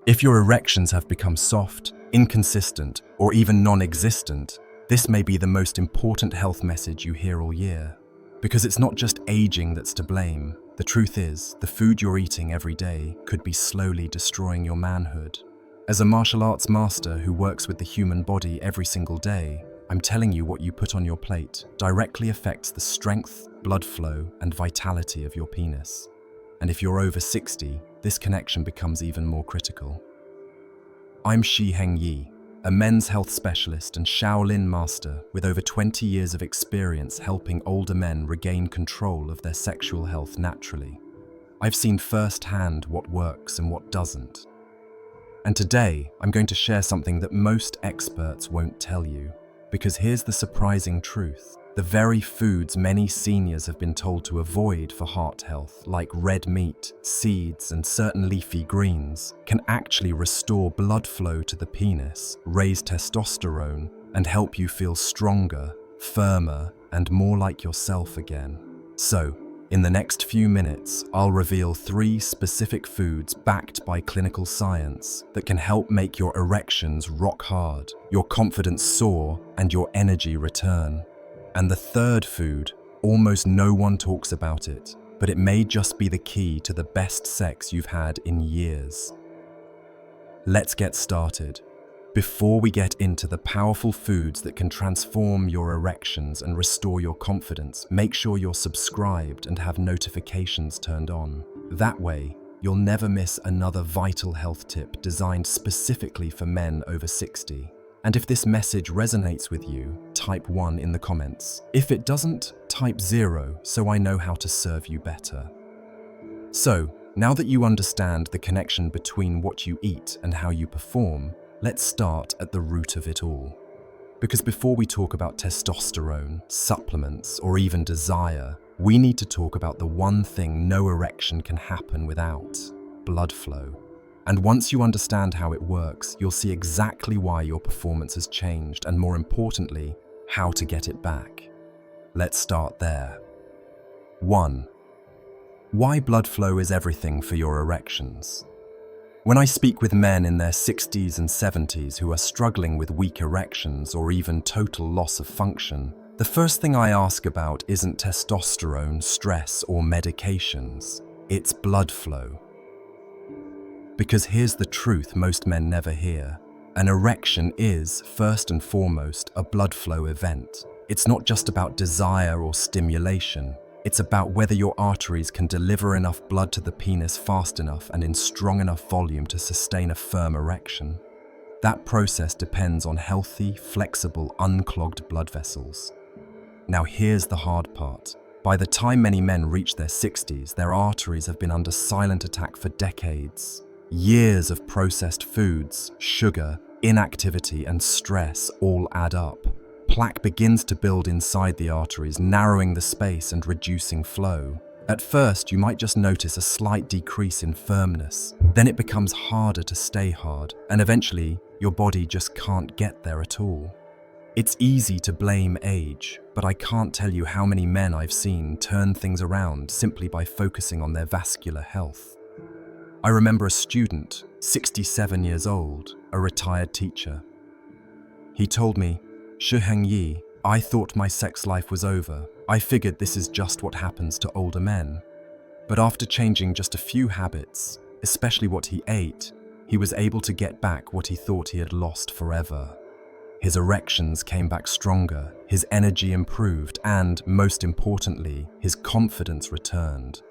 If your erections have become soft, inconsistent, or even non-existent, this may be the most important health message you hear all year. Because it's not just aging that's to blame. The truth is, the food you're eating every day could be slowly destroying your manhood. As a martial arts master who works with the human body every single day, I'm telling you what you put on your plate directly affects the strength, blood flow, and vitality of your penis. And if you're over 60, this connection becomes even more critical. I'm Shi Heng Yi, a men's health specialist and Shaolin master with over 20 years of experience helping older men regain control of their sexual health naturally. I've seen firsthand what works and what doesn't. And today, I'm going to share something that most experts won't tell you. Because here's the surprising truth. The very foods many seniors have been told to avoid for heart health, like red meat, seeds, and certain leafy greens, can actually restore blood flow to the penis, raise testosterone, and help you feel stronger, firmer, and more like yourself again. So, in the next few minutes, I'll reveal 3 specific foods backed by clinical science that can help make your erections rock hard, your confidence soar, and your energy return. And the third food, almost no one talks about it, but it may just be the key to the best sex you've had in years. Let's get started. Before we get into the powerful foods that can transform your erections and restore your confidence, make sure you're subscribed and have notifications turned on. That way, you'll never miss another vital health tip designed specifically for men over 60. And if this message resonates with you, type 1 in the comments. If it doesn't, type 0 so I know how to serve you better. So, now that you understand the connection between what you eat and how you perform, let's start at the root of it all. Because before we talk about testosterone, supplements, or even desire, we need to talk about the one thing no erection can happen without: blood flow. And once you understand how it works, you'll see exactly why your performance has changed and, more importantly, how to get it back. Let's start there. 1. Why blood flow is everything for your erections. When I speak with men in their 60s and 70s who are struggling with weak erections or even total loss of function, the first thing I ask about isn't testosterone, stress, or medications. It's blood flow. Because here's the truth most men never hear. An erection is, first and foremost, a blood flow event. It's not just about desire or stimulation. It's about whether your arteries can deliver enough blood to the penis fast enough and in strong enough volume to sustain a firm erection. That process depends on healthy, flexible, unclogged blood vessels. Now here's the hard part. By the time many men reach their 60s, their arteries have been under silent attack for decades. Years of processed foods, sugar, inactivity, and stress all add up. Plaque begins to build inside the arteries, narrowing the space and reducing flow. At first, you might just notice a slight decrease in firmness. Then it becomes harder to stay hard, and eventually, your body just can't get there at all. It's easy to blame age, but I can't tell you how many men I've seen turn things around simply by focusing on their vascular health. I remember a student, 67 years old, a retired teacher. He told me, "Shi Heng Yi, I thought my sex life was over. I figured this is just what happens to older men." But after changing just a few habits, especially what he ate, he was able to get back what he thought he had lost forever. His erections came back stronger, his energy improved, and, most importantly, his confidence returned.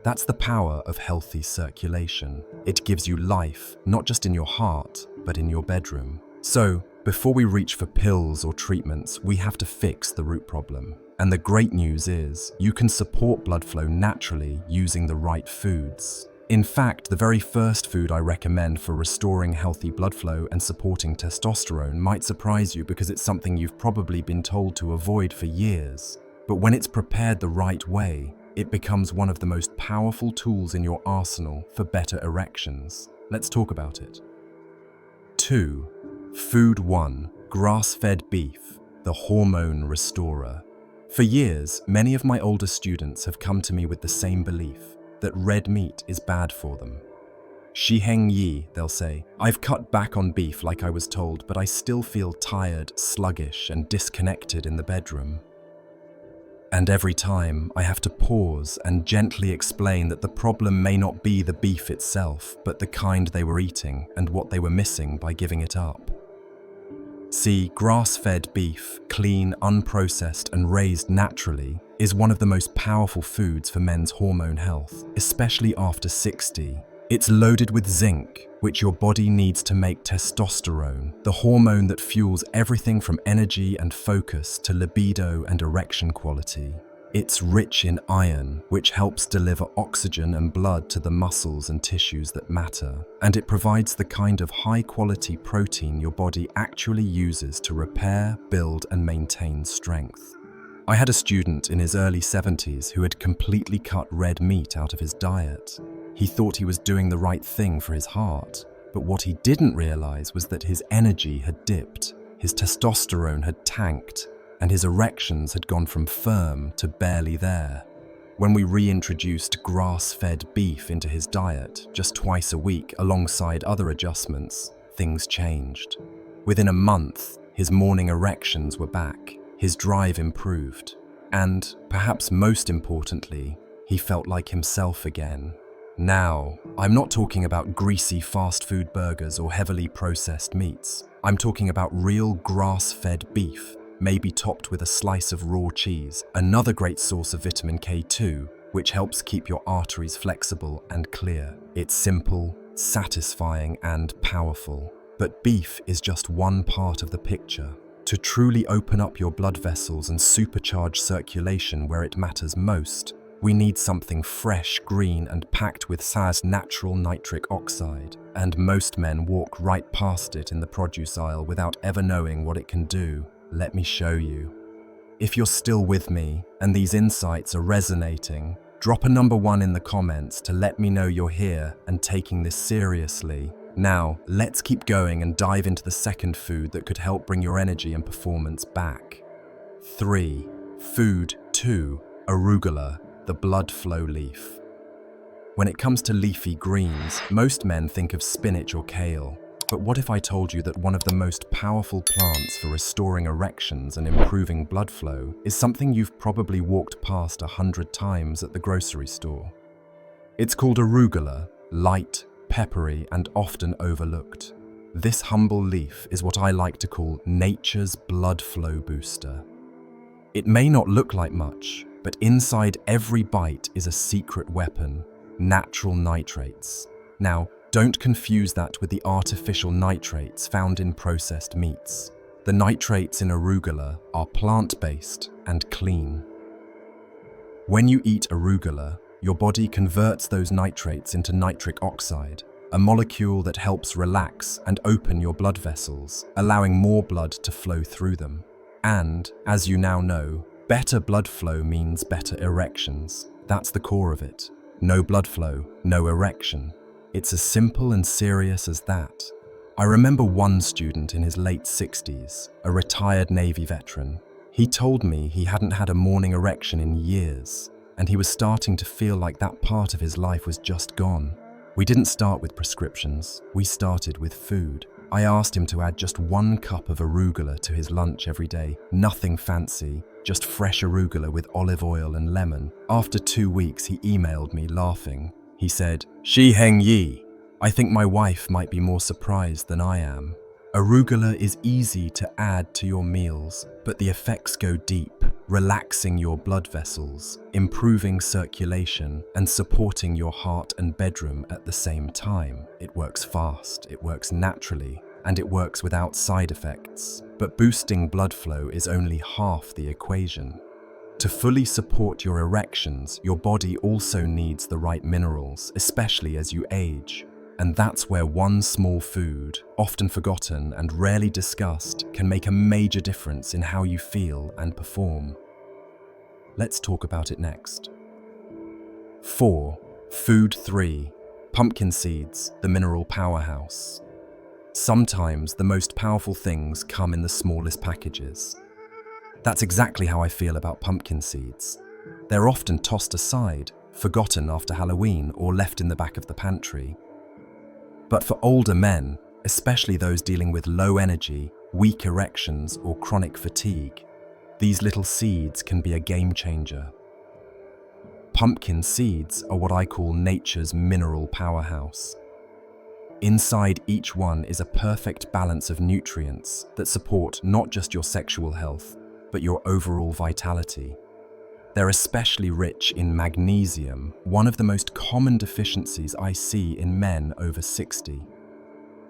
That's the power of healthy circulation. It gives you life, not just in your heart, but in your bedroom. So, before we reach for pills or treatments, we have to fix the root problem. And the great news is, you can support blood flow naturally using the right foods. In fact, the very first food I recommend for restoring healthy blood flow and supporting testosterone might surprise you because it's something you've probably been told to avoid for years. But when it's prepared the right way, it becomes one of the most powerful tools in your arsenal for better erections. Let's talk about it. 2. Food 1. Grass-fed beef, the hormone restorer. For years, many of my older students have come to me with the same belief, that red meat is bad for them. Shi Heng Yi, they'll say. I've cut back on beef like I was told, but I still feel tired, sluggish, and disconnected in the bedroom. And every time, I have to pause and gently explain that the problem may not be the beef itself, but the kind they were eating and what they were missing by giving it up. See, grass-fed beef, clean, unprocessed, and raised naturally, is one of the most powerful foods for men's hormone health, especially after 60. It's loaded with zinc, which your body needs to make testosterone, the hormone that fuels everything from energy and focus to libido and erection quality. It's rich in iron, which helps deliver oxygen and blood to the muscles and tissues that matter. And it provides the kind of high-quality protein your body actually uses to repair, build, and maintain strength. I had a student in his early 70s who had completely cut red meat out of his diet. He thought he was doing the right thing for his heart, but what he didn't realize was that his energy had dipped, his testosterone had tanked, and his erections had gone from firm to barely there. When we reintroduced grass-fed beef into his diet just twice a week alongside other adjustments, things changed. Within a month, his morning erections were back, his drive improved, and, perhaps most importantly, he felt like himself again. Now, I'm not talking about greasy fast food burgers or heavily processed meats. I'm talking about real grass-fed beef, maybe topped with a slice of raw cheese, another great source of vitamin K2, which helps keep your arteries flexible and clear. It's simple, satisfying, and powerful. But beef is just one part of the picture. To truly open up your blood vessels and supercharge circulation where it matters most, we need something fresh, green, and packed with SAS natural nitric oxide. And most men walk right past it in the produce aisle without ever knowing what it can do. Let me show you. If you're still with me and these insights are resonating, drop a number 1 in the comments to let me know you're here and taking this seriously. Now, let's keep going and dive into the second food that could help bring your energy and performance back. 3. Food 2. Arugula, the blood flow leaf. When it comes to leafy greens, most men think of spinach or kale. But what if I told you that one of the most powerful plants for restoring erections and improving blood flow is something you've probably walked past 100 times at the grocery store? It's called arugula, light, peppery, and often overlooked. This humble leaf is what I like to call nature's blood flow booster. It may not look like much, but inside every bite is a secret weapon, natural nitrates. Now, don't confuse that with the artificial nitrates found in processed meats. The nitrates in arugula are plant-based and clean. When you eat arugula, your body converts those nitrates into nitric oxide, a molecule that helps relax and open your blood vessels, allowing more blood to flow through them. And, as you now know, better blood flow means better erections. That's the core of it. No blood flow, no erection. It's as simple and serious as that. I remember one student in his late 60s, a retired Navy veteran. He told me he hadn't had a morning erection in years, and he was starting to feel like that part of his life was just gone. We didn't start with prescriptions, we started with food. I asked him to add just 1 cup of arugula to his lunch every day, nothing fancy, just fresh arugula with olive oil and lemon. After 2 weeks, he emailed me laughing. He said, "Shi Heng Yi, I think my wife might be more surprised than I am. Arugula is easy to add to your meals, but the effects go deep, relaxing your blood vessels, improving circulation, and supporting your heart and bedroom at the same time. It works fast, it works naturally, and it works without side effects. But boosting blood flow is only half the equation. To fully support your erections, your body also needs the right minerals, especially as you age. And that's where one small food, often forgotten and rarely discussed, can make a major difference in how you feel and perform. Let's talk about it next. 4. Food 3. Pumpkin seeds, the mineral powerhouse. Sometimes the most powerful things come in the smallest packages. That's exactly how I feel about pumpkin seeds. They're often tossed aside, forgotten after Halloween, or left in the back of the pantry. But for older men, especially those dealing with low energy, weak erections, or chronic fatigue, these little seeds can be a game changer. Pumpkin seeds are what I call nature's mineral powerhouse. Inside each one is a perfect balance of nutrients that support not just your sexual health, but your overall vitality. They're especially rich in magnesium, one of the most common deficiencies I see in men over 60.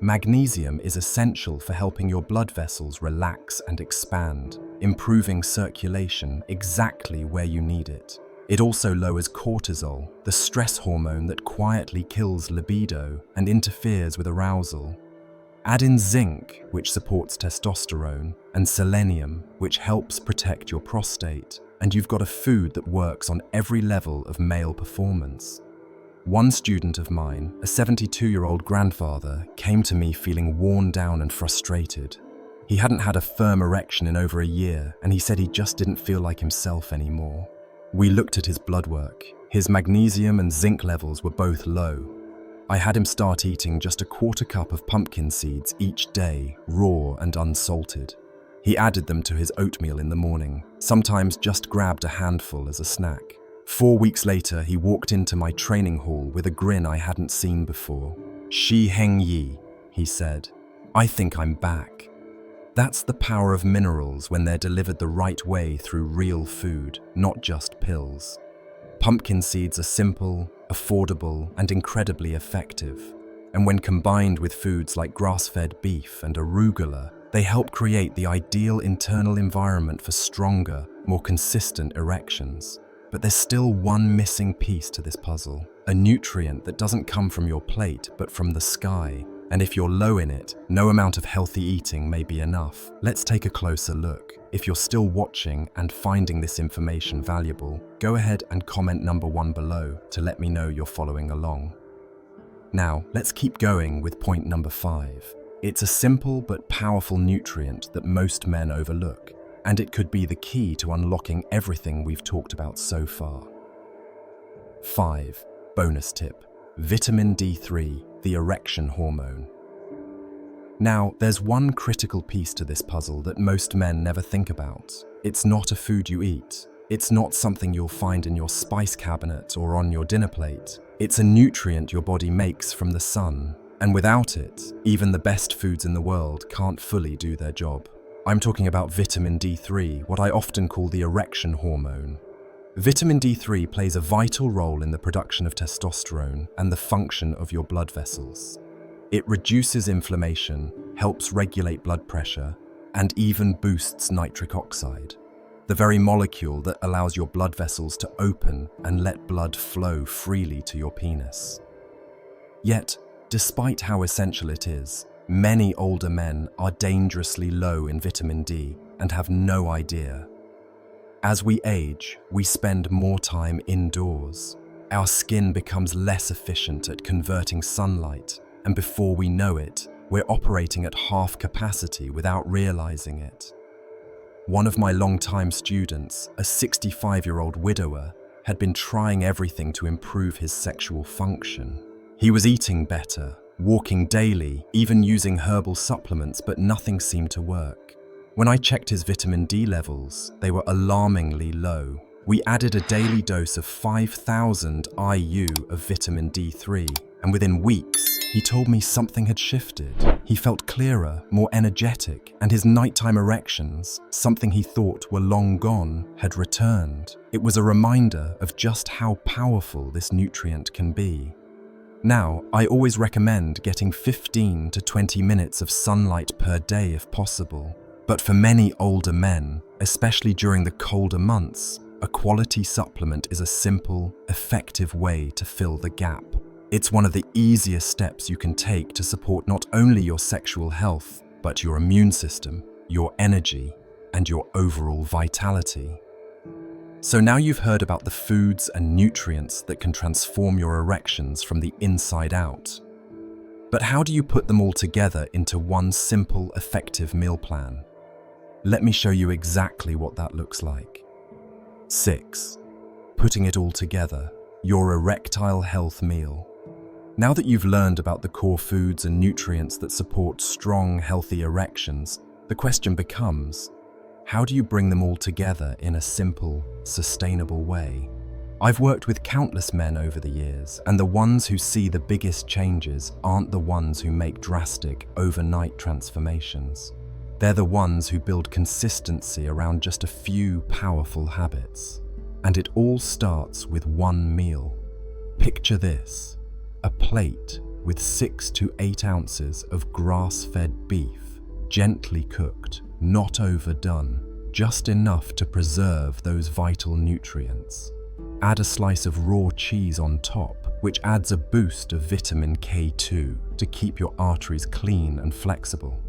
Magnesium is essential for helping your blood vessels relax and expand, improving circulation exactly where you need it. It also lowers cortisol, the stress hormone that quietly kills libido and interferes with arousal. Add in zinc, which supports testosterone, and selenium, which helps protect your prostate, and you've got a food that works on every level of male performance. One student of mine, a 72-year-old grandfather, came to me feeling worn down and frustrated. He hadn't had a firm erection in over a year, and he said he just didn't feel like himself anymore. We looked at his blood work. His magnesium and zinc levels were both low. I had him start eating just a quarter cup of pumpkin seeds each day, raw and unsalted. He added them to his oatmeal in the morning, sometimes just grabbed a handful as a snack. 4 weeks later, he walked into my training hall with a grin I hadn't seen before. "Shi Heng Yi," he said. "I think I'm back." That's the power of minerals when they're delivered the right way through real food, not just pills. Pumpkin seeds are simple, affordable, and incredibly effective. And when combined with foods like grass-fed beef and arugula, they help create the ideal internal environment for stronger, more consistent erections. But there's still one missing piece to this puzzle, a nutrient that doesn't come from your plate, but from the sky. And if you're low in it, no amount of healthy eating may be enough. Let's take a closer look. If you're still watching and finding this information valuable, go ahead and comment number 1 below to let me know you're following along. Now, let's keep going with point number 5. It's a simple but powerful nutrient that most men overlook, and it could be the key to unlocking everything we've talked about so far. 5. Bonus tip: vitamin D3, the erection hormone. Now, there's one critical piece to this puzzle that most men never think about. It's not a food you eat. It's not something you'll find in your spice cabinet or on your dinner plate. It's a nutrient your body makes from the sun, and without it, even the best foods in the world can't fully do their job. I'm talking about vitamin D3, what I often call the erection hormone. Vitamin D3 plays a vital role in the production of testosterone and the function of your blood vessels. It reduces inflammation, helps regulate blood pressure, and even boosts nitric oxide, the very molecule that allows your blood vessels to open and let blood flow freely to your penis. Yet, despite how essential it is, many older men are dangerously low in vitamin D and have no idea. As we age, we spend more time indoors. Our skin becomes less efficient at converting sunlight, and before we know it, we're operating at half capacity without realizing it. One of my longtime students, a 65-year-old widower, had been trying everything to improve his sexual function. He was eating better, walking daily, even using herbal supplements, but nothing seemed to work. When I checked his vitamin D levels, they were alarmingly low. We added a daily dose of 5,000 IU of vitamin D3, and within weeks, he told me something had shifted. He felt clearer, more energetic, and his nighttime erections, something he thought were long gone, had returned. It was a reminder of just how powerful this nutrient can be. Now, I always recommend getting 15 to 20 minutes of sunlight per day if possible. But for many older men, especially during the colder months, a quality supplement is a simple, effective way to fill the gap. It's one of the easiest steps you can take to support not only your sexual health, but your immune system, your energy, and your overall vitality. So now you've heard about the foods and nutrients that can transform your erections from the inside out. But how do you put them all together into one simple, effective meal plan? Let me show you exactly what that looks like. 6. Putting it all together, your erectile health meal. Now that you've learned about the core foods and nutrients that support strong, healthy erections, the question becomes, how do you bring them all together in a simple, sustainable way? I've worked with countless men over the years, and the ones who see the biggest changes aren't the ones who make drastic, overnight transformations. They're the ones who build consistency around just a few powerful habits. And it all starts with one meal. Picture this, a plate with 6 to 8 ounces of grass-fed beef, gently cooked, not overdone, just enough to preserve those vital nutrients. Add a slice of raw cheese on top, which adds a boost of vitamin K2 to keep your arteries clean and flexible.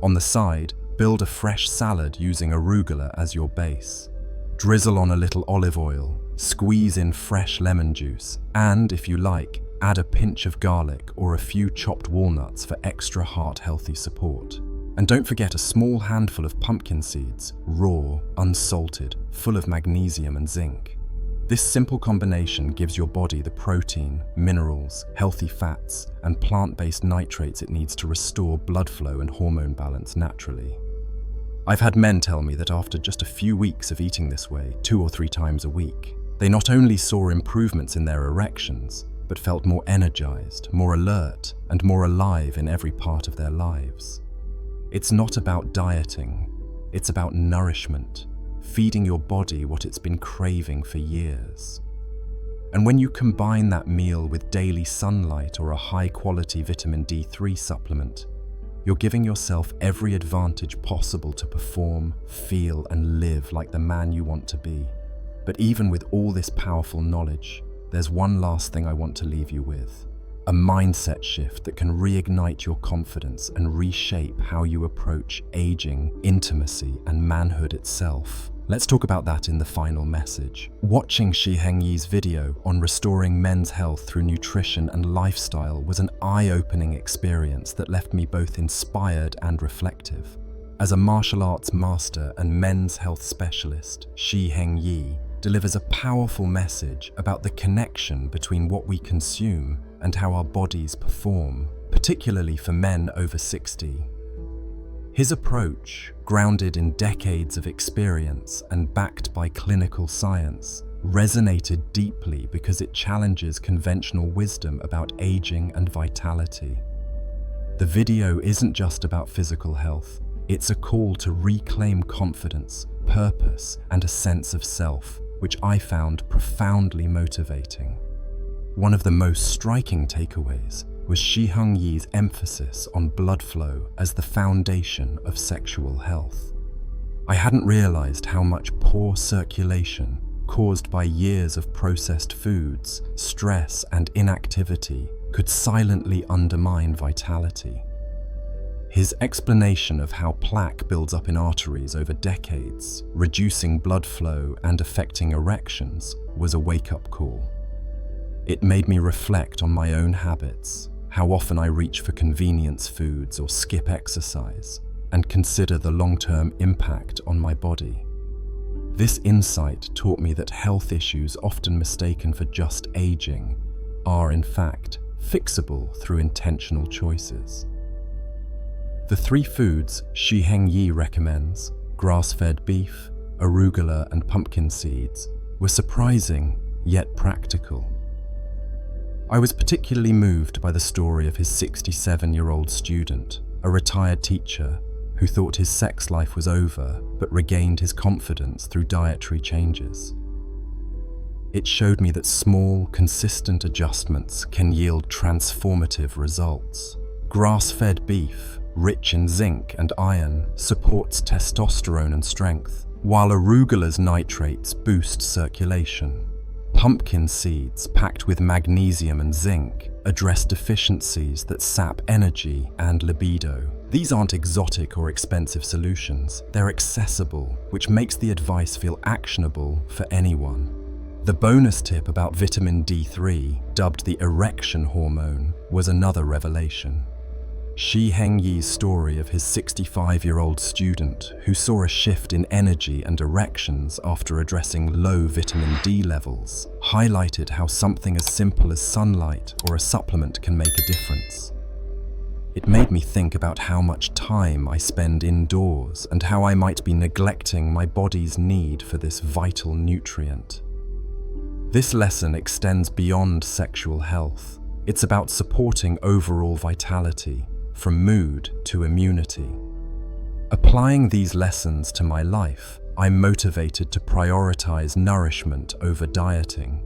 On the side, build a fresh salad using arugula as your base. Drizzle on a little olive oil, squeeze in fresh lemon juice, and, if you like, add a pinch of garlic or a few chopped walnuts for extra heart-healthy support. And don't forget a small handful of pumpkin seeds, raw, unsalted, full of magnesium and zinc. This simple combination gives your body the protein, minerals, healthy fats, and plant-based nitrates it needs to restore blood flow and hormone balance naturally. I've had men tell me that after just a few weeks of eating this way, 2 or 3 times a week, they not only saw improvements in their erections, but felt more energized, more alert, and more alive in every part of their lives. It's not about dieting, it's about nourishment, feeding your body what it's been craving for years. And when you combine that meal with daily sunlight or a high-quality vitamin D3 supplement, you're giving yourself every advantage possible to perform, feel, and live like the man you want to be. But even with all this powerful knowledge, there's one last thing I want to leave you with. A mindset shift that can reignite your confidence and reshape how you approach aging, intimacy, and manhood itself. Let's talk about that in the final message. Watching Shi Heng Yi's video on restoring men's health through nutrition and lifestyle was an eye-opening experience that left me both inspired and reflective. As a martial arts master and men's health specialist, Shi Heng Yi delivers a powerful message about the connection between what we consume and how our bodies perform, particularly for men over 60. His approach, grounded in decades of experience and backed by clinical science, resonated deeply because it challenges conventional wisdom about aging and vitality. The video isn't just about physical health, it's a call to reclaim confidence, purpose, and a sense of self, which I found profoundly motivating. One of the most striking takeaways was Shi Heng Yi's emphasis on blood flow as the foundation of sexual health. I hadn't realized how much poor circulation, caused by years of processed foods, stress, and inactivity, could silently undermine vitality. His explanation of how plaque builds up in arteries over decades, reducing blood flow and affecting erections, was a wake-up call. It made me reflect on my own habits, how often I reach for convenience foods or skip exercise, and consider the long-term impact on my body. This insight taught me that health issues often mistaken for just aging are, in fact, fixable through intentional choices. The 3 foods Shi Heng Yi recommends, grass-fed beef, arugula, and pumpkin seeds, were surprising yet practical. I was particularly moved by the story of his 67-year-old student, a retired teacher who thought his sex life was over but regained his confidence through dietary changes. It showed me that small, consistent adjustments can yield transformative results. Grass-fed beef, rich in zinc and iron, supports testosterone and strength, while arugula's nitrates boost circulation. Pumpkin seeds, packed with magnesium and zinc, address deficiencies that sap energy and libido. These aren't exotic or expensive solutions, they're accessible, which makes the advice feel actionable for anyone. The bonus tip about vitamin D3, dubbed the erection hormone, was another revelation. Shi Heng Yi's story of his 65-year-old student who saw a shift in energy and erections after addressing low vitamin D levels highlighted how something as simple as sunlight or a supplement can make a difference. It made me think about how much time I spend indoors and how I might be neglecting my body's need for this vital nutrient. This lesson extends beyond sexual health. It's about supporting overall vitality, from mood to immunity. Applying these lessons to my life, I'm motivated to prioritize nourishment over dieting.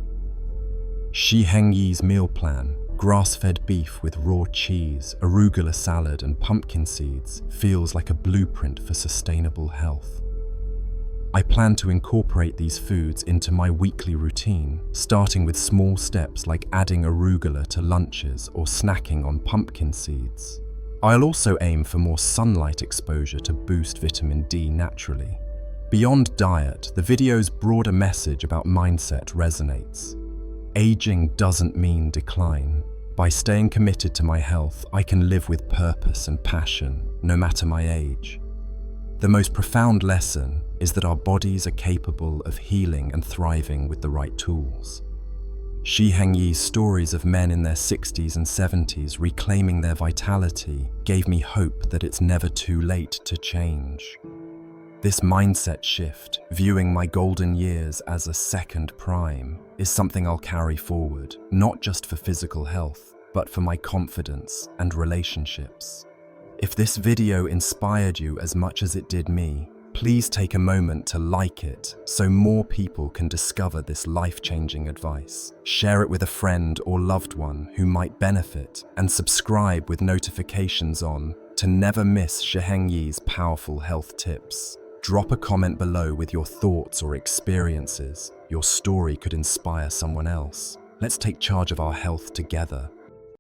Shi Heng Yi's meal plan, grass-fed beef with raw cheese, arugula salad and pumpkin seeds, feels like a blueprint for sustainable health. I plan to incorporate these foods into my weekly routine, starting with small steps like adding arugula to lunches or snacking on pumpkin seeds. I'll also aim for more sunlight exposure to boost vitamin D naturally. Beyond diet, the video's broader message about mindset resonates. Aging doesn't mean decline. By staying committed to my health, I can live with purpose and passion, no matter my age. The most profound lesson is that our bodies are capable of healing and thriving with the right tools. Shi Heng Yi's stories of men in their 60s and 70s reclaiming their vitality gave me hope that it's never too late to change. This mindset shift, viewing my golden years as a second prime, is something I'll carry forward, not just for physical health, but for my confidence and relationships. If this video inspired you as much as it did me, please take a moment to like it so more people can discover this life-changing advice. Share it with a friend or loved one who might benefit, and subscribe with notifications on to never miss Shi Heng Yi's powerful health tips. Drop a comment below with your thoughts or experiences. Your story could inspire someone else. Let's take charge of our health together.